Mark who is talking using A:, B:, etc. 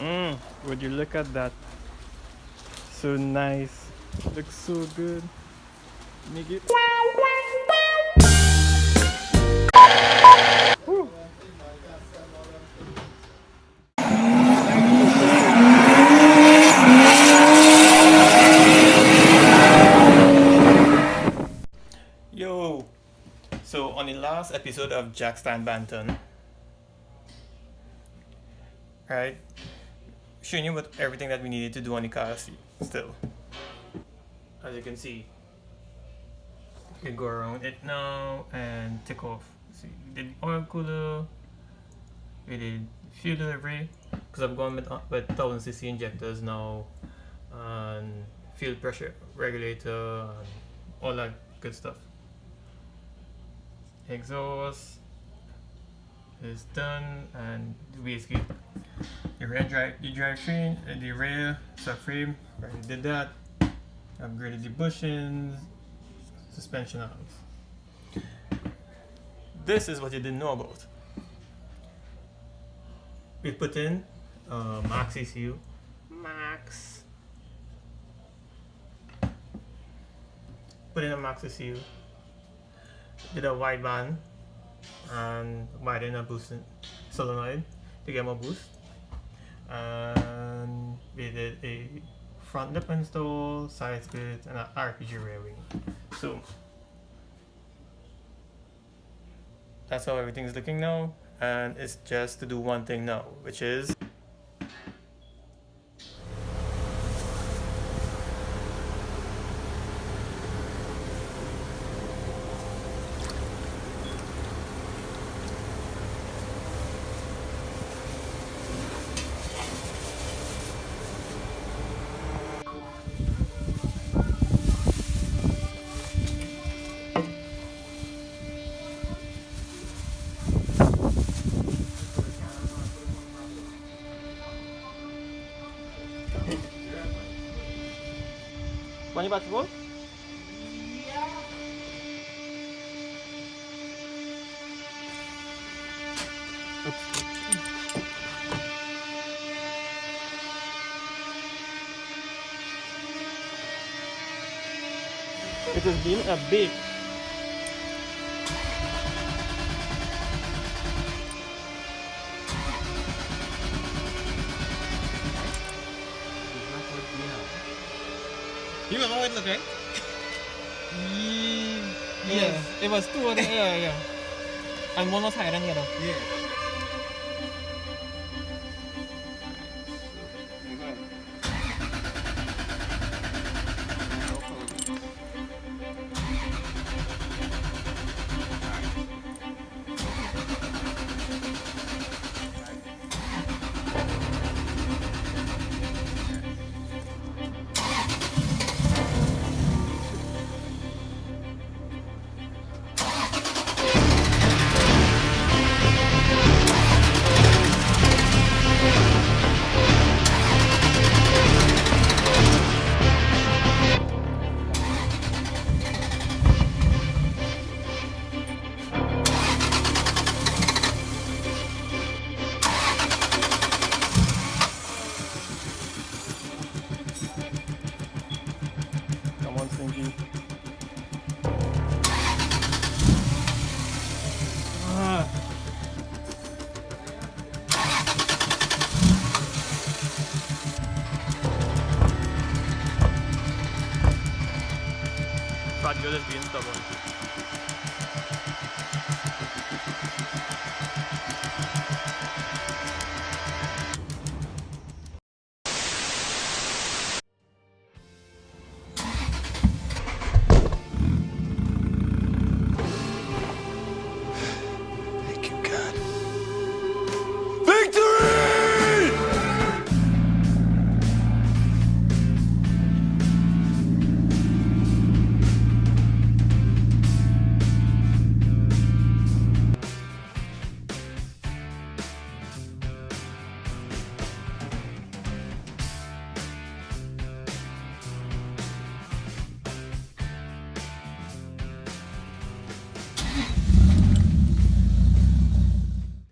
A: Would you look at that? So nice. Looks so good. Make it. Woo. Yo! So on the last episode of Jack Stan Banton, right? Showing you what everything that we needed to do on the car seat still. As you can see, you can go around it now and take off. See, we did oil cooler, we did fuel delivery, because I'm going with 1000cc injectors now, and fuel pressure regulator, and all that good stuff. Exhaust is done, and basically the drivetrain, the rear subframe, already did that. Upgraded the bushings, suspension arms. This is what you didn't know about. We put in max ECU, max. Put in a max ECU. Did a wide band and widen a boosting solenoid to get more boost. And we did a front lip install, side split, and an RPG rear wing. So that's how everything's looking now, and it's just to do one thing now, which is Pani basketball? It has been a big You remember what it looked like? Yeah, it was two of them. Yeah. And one was higher than the other. Yeah. Fat girl is being stubborn.